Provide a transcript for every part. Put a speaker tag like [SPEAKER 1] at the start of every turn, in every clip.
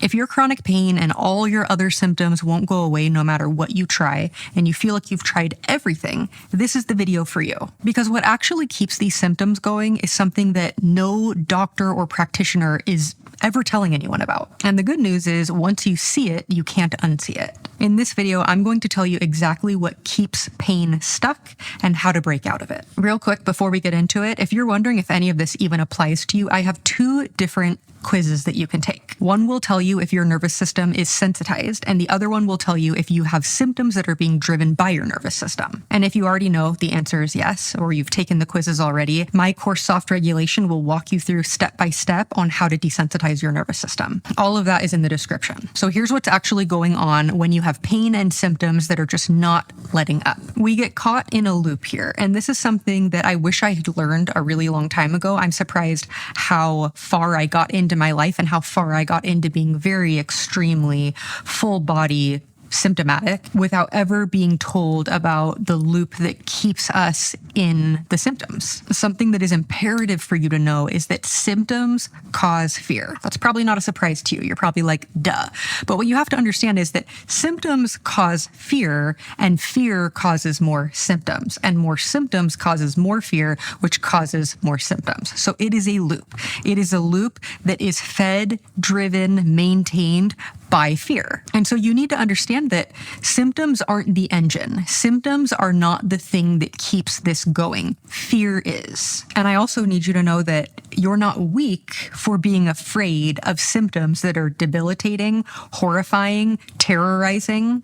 [SPEAKER 1] If your chronic pain and all your other symptoms won't go away no matter what you try, and you feel like you've tried everything, this is the video for you. Because what actually keeps these symptoms going is something that no doctor or practitioner is ever telling anyone about. And the good news is once you see it, you can't unsee it. In this video, I'm going to tell you exactly what keeps pain stuck and how to break out of it. Real quick, before we get into it, if you're wondering if any of this even applies to you, I have two different quizzes that you can take. One will tell you if your nervous system is sensitized, and the other one will tell you if you have symptoms that are being driven by your nervous system. And if you already know the answer is yes, or you've taken the quizzes already, my course Soft Regulation will walk you through step by step on how to desensitize your nervous system. All of that is in the description. So here's what's actually going on when you have pain and symptoms that are just not letting up. We get caught in a loop here, and this is something that I wish I had learned a really long time ago. I'm surprised how far I got into my life and how far I got into being very extremely full body symptomatic without ever being told about the loop that keeps us in the symptoms. Something that is imperative for you to know is that symptoms cause fear. That's probably not a surprise to you. You're probably like, duh. But what you have to understand is that symptoms cause fear, and fear causes more symptoms, and more symptoms causes more fear, which causes more symptoms. So it is a loop. It is a loop that is fed, driven, maintained by fear. And so you need to understand that symptoms aren't the engine. Symptoms are not the thing that keeps this going. Fear is. And I also need you to know that you're not weak for being afraid of symptoms that are debilitating, horrifying, terrorizing.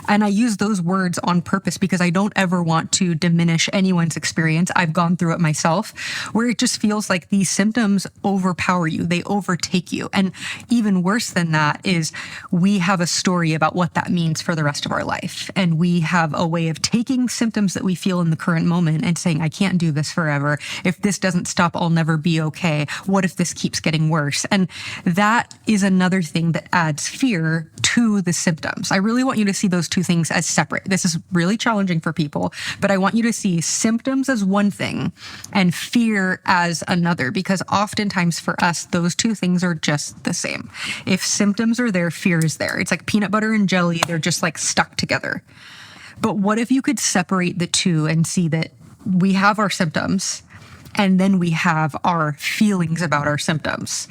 [SPEAKER 1] I use those words on purpose because I don't ever want to diminish anyone's experience. I've gone through it myself, where it just feels like these symptoms overpower you. They overtake you. And even worse than that is we have a story about what that means for the rest of our life. And we have a way of taking symptoms that we feel in the current moment and saying, I can't do this forever. If this doesn't stop, I'll never be okay. What if this keeps getting worse? And that is another thing that adds fear to the symptoms. I really want you to see those two things as separate. This is really challenging for people, but I want you to see symptoms as one thing and fear as another, because oftentimes for us, those two things are just the same. If symptoms are there, fear is there. It's like peanut butter and jelly. They're just like stuck together. But what if you could separate the two and see that we have our symptoms and then we have our feelings about our symptoms?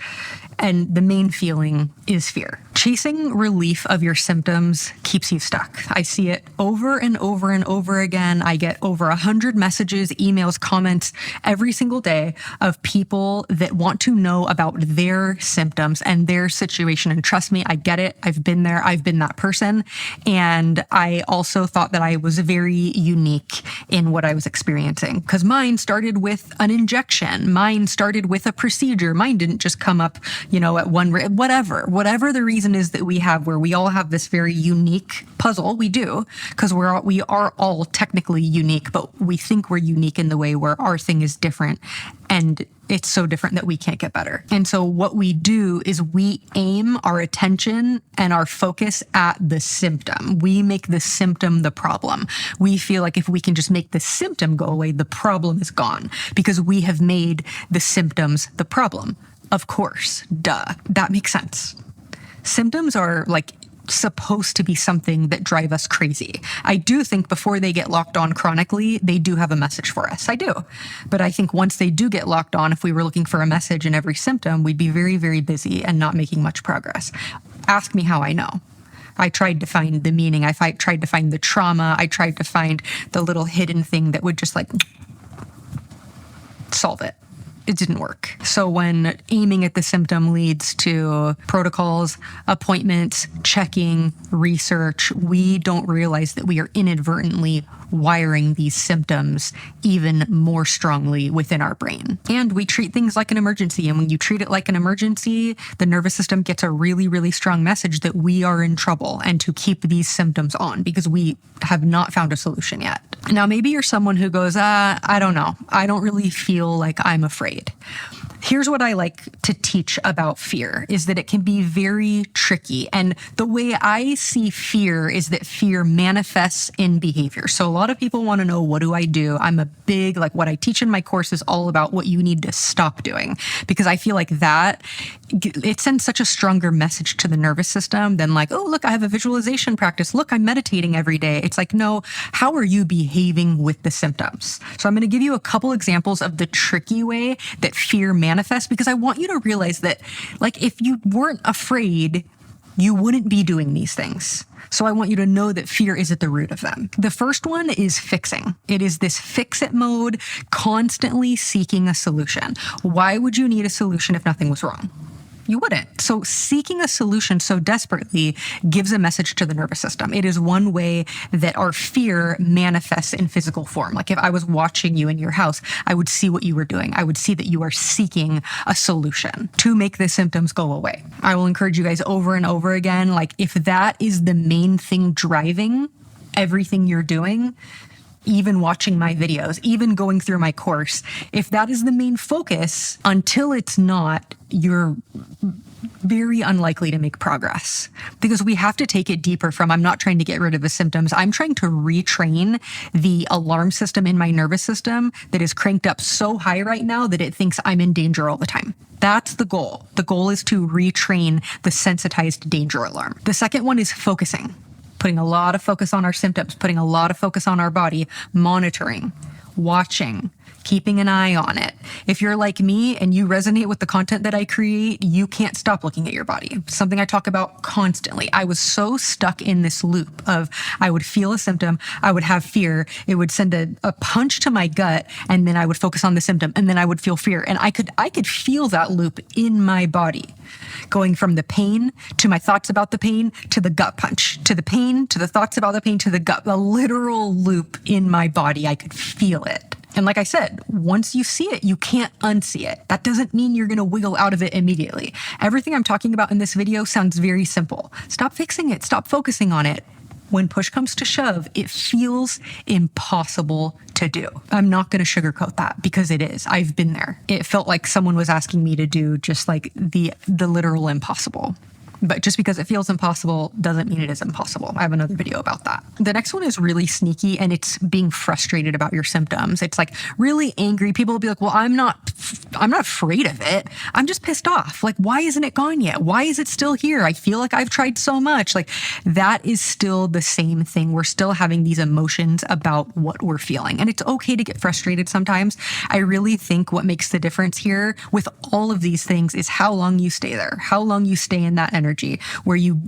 [SPEAKER 1] And the main feeling is fear. Chasing relief of your symptoms keeps you stuck. I see it over and over and over again. I get over 100 messages, emails, comments every single day of people that want to know about their symptoms and their situation. And trust me, I get it. I've been there. I've been that person. And I also thought that I was very unique in what I was experiencing, because mine started with an injection. Mine started with a procedure. Mine didn't just come up at one, whatever the reason is that we have, where we all have this very unique puzzle. We do, because we are all technically unique, but we think we're unique in the way where our thing is different, and it's so different that we can't get better. And so what we do is we aim our attention and our focus at the symptom. We make the symptom the problem. We feel like if we can just make the symptom go away, the problem is gone, because we have made the symptoms the problem. Of course, duh. That makes sense. Symptoms are supposed to be something that drive us crazy. I do think before they get locked on chronically, they do have a message for us. I do. But I think once they do get locked on, if we were looking for a message in every symptom, we'd be very, very busy and not making much progress. Ask me how I know. I tried to find the meaning. I tried to find the trauma. I tried to find the little hidden thing that would just solve it. It didn't work. So when aiming at the symptom leads to protocols, appointments, checking, research, we don't realize that we are inadvertently wiring these symptoms even more strongly within our brain. And we treat things like an emergency. And when you treat it like an emergency, the nervous system gets a really, really strong message that we are in trouble and to keep these symptoms on, because we have not found a solution yet. Now, maybe you're someone who goes, I don't know. I don't really feel like I'm afraid. Here's what I like to teach about fear is that it can be very tricky. And the way I see fear is that fear manifests in behavior. So a lot of people want to know, what do I do? I'm a big, like what I teach in my course is all about what you need to stop doing, because I feel like that it sends such a stronger message to the nervous system than like, oh, look, I have a visualization practice. Look, I'm meditating every day. It's like, no, how are you behaving with the symptoms? So I'm going to give you a couple examples of the tricky way that fear manifests, because I want you to realize that, like, if you weren't afraid, you wouldn't be doing these things. So I want you to know that fear is at the root of them. The first one is fixing. It is this fix-it mode, constantly seeking a solution. Why would you need a solution if nothing was wrong? You wouldn't. So seeking a solution so desperately gives a message to the nervous system. It is one way that our fear manifests in physical form. Like if I was watching you in your house, I would see what you were doing. I would see that you are seeking a solution to make the symptoms go away. I will encourage you guys over and over again, like if that is the main thing driving everything you're doing, even watching my videos, even going through my course, if that is the main focus, until it's not, you're very unlikely to make progress, because we have to take it deeper from, I'm not trying to get rid of the symptoms. I'm trying to retrain the alarm system in my nervous system that is cranked up so high right now that it thinks I'm in danger all the time. That's the goal. The goal is to retrain the sensitized danger alarm. The second one is focusing. Putting a lot of focus on our symptoms, putting a lot of focus on our body, monitoring, watching, keeping an eye on it. If you're like me and you resonate with the content that I create, you can't stop looking at your body. Something I talk about constantly. I was so stuck in this loop of, I would feel a symptom, I would have fear, it would send a punch to my gut, and then I would focus on the symptom, and then I would feel fear. And I could feel that loop in my body, going from the pain to my thoughts about the pain to the gut punch, to the pain, to the thoughts about the pain, to the gut, the literal loop in my body. I could feel it. And like I said, once you see it, you can't unsee it. That doesn't mean you're going to wiggle out of it immediately. Everything I'm talking about in this video sounds very simple. Stop fixing it. Stop focusing on it. When push comes to shove, it feels impossible to do. I'm not going to sugarcoat that, because it is. I've been there. It felt like someone was asking me to do just like the literal impossible. But just because it feels impossible doesn't mean it is impossible. I have another video about that. The next one is really sneaky, and it's being frustrated about your symptoms. It's like really angry. People will be like, well, I'm not afraid of it. I'm just pissed off. Like, why isn't it gone yet? Why is it still here? I feel like I've tried so much. Like, that is still the same thing. We're still having these emotions about what we're feeling. And it's okay to get frustrated sometimes. I really think what makes the difference here with all of these things is how long you stay there, how long you stay in that energy, where you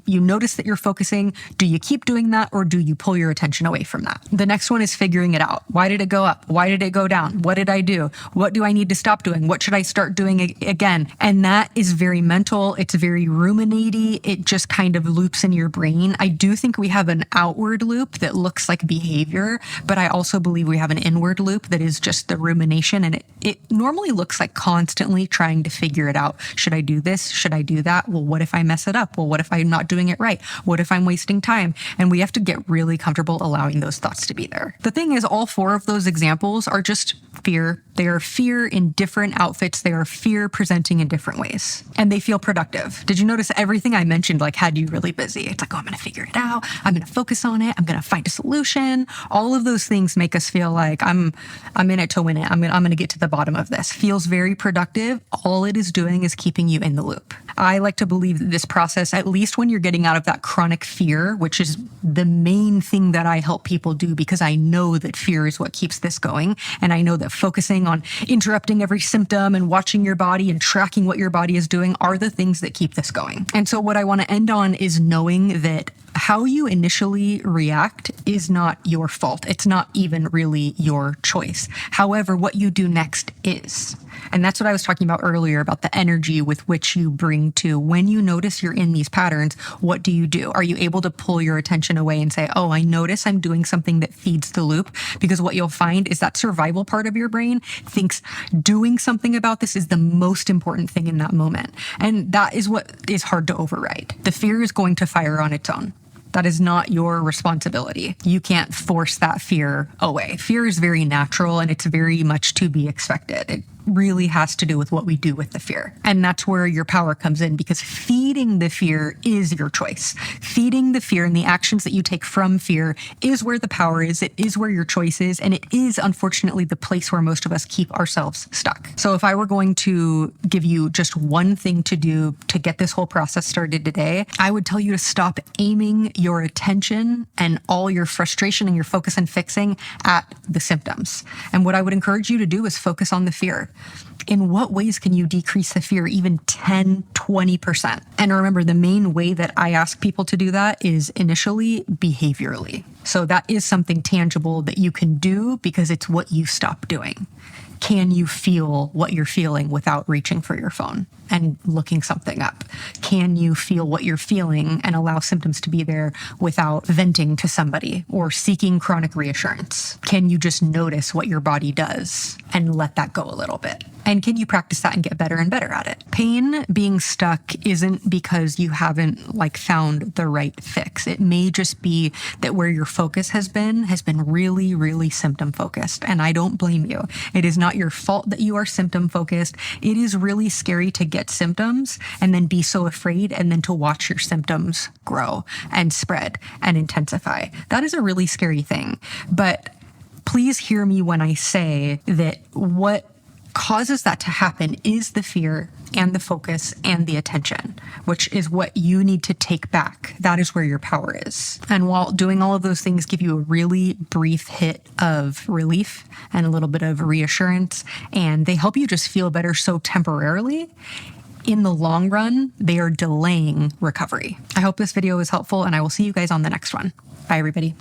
[SPEAKER 1] notice that you're focusing. Do you keep doing that, or do you pull your attention away from that? The next one is figuring it out. Why did it go up? Why did it go down? What did I do? What do I need to stop doing? What should I start doing again? And that is very mental. It's very ruminating. It just kind of loops in your brain. I do think we have an outward loop that looks like behavior, but I also believe we have an inward loop that is just the rumination. And it normally looks like constantly trying to figure it out. Should I do this? Should I do that? Well, what if I mess it up? Well, what if I'm not doing it right? What if I'm wasting time? And we have to get really comfortable allowing those thoughts to be there. The thing is, all four of those examples are just fear. They are fear in different outfits. They are fear presenting in different ways. And they feel productive. Did you notice everything I mentioned like had you really busy? It's like, oh, I'm going to figure it out. I'm going to focus on it. I'm going to find a solution. All of those things make us feel like I'm in it to win it. I'm going to get to the bottom of this. Feels very productive. All it is doing is keeping you in the loop. I like to believe that this process, at least when you're getting out of that chronic fear, which is the main thing that I help people do, because I know that fear is what keeps this going. And I know that focusing on interrupting every symptom and watching your body and tracking what your body is doing are the things that keep this going. And so what I want to end on is knowing that how you initially react is not your fault. It's not even really your choice. However, what you do next is. And that's what I was talking about earlier, about the energy with which you bring to when you notice you're in these patterns. What do? Are you able to pull your attention away and say, oh, I notice I'm doing something that feeds the loop? Because what you'll find is that survival part of your brain thinks doing something about this is the most important thing in that moment. And that is what is hard to override. The fear is going to fire on its own. That is not your responsibility. You can't force that fear away. Fear is very natural, and it's very much to be expected. really has to do with what we do with the fear. And that's where your power comes in, because feeding the fear is your choice. Feeding the fear and the actions that you take from fear is where the power is. It is where your choice is. And it is, unfortunately, the place where most of us keep ourselves stuck. So if I were going to give you just one thing to do to get this whole process started today, I would tell you to stop aiming your attention and all your frustration and your focus and fixing at the symptoms. And what I would encourage you to do is focus on the fear. In what ways can you decrease the fear even 10, 20%? And remember, the main way that I ask people to do that is initially behaviorally. So that is something tangible that you can do because it's what you stop doing. Can you feel what you're feeling without reaching for your phone and looking something up? Can you feel what you're feeling and allow symptoms to be there without venting to somebody or seeking chronic reassurance? Can you just notice what your body does and let that go a little bit? And can you practice that and get better and better at it? Pain being stuck isn't because you haven't found the right fix. It may just be that where your focus has been really, really symptom focused. And I don't blame you. It is not your fault that you are symptom focused. It is really scary to get symptoms and then be so afraid and then to watch your symptoms grow and spread and intensify. That is a really scary thing. But please hear me when I say that what causes that to happen is the fear and the focus and the attention, which is what you need to take back. That is where your power is. And while doing all of those things give you a really brief hit of relief and a little bit of reassurance, and they help you just feel better so temporarily, in the long run, they are delaying recovery. I hope this video is helpful, and I will see you guys on the next one. Bye, everybody.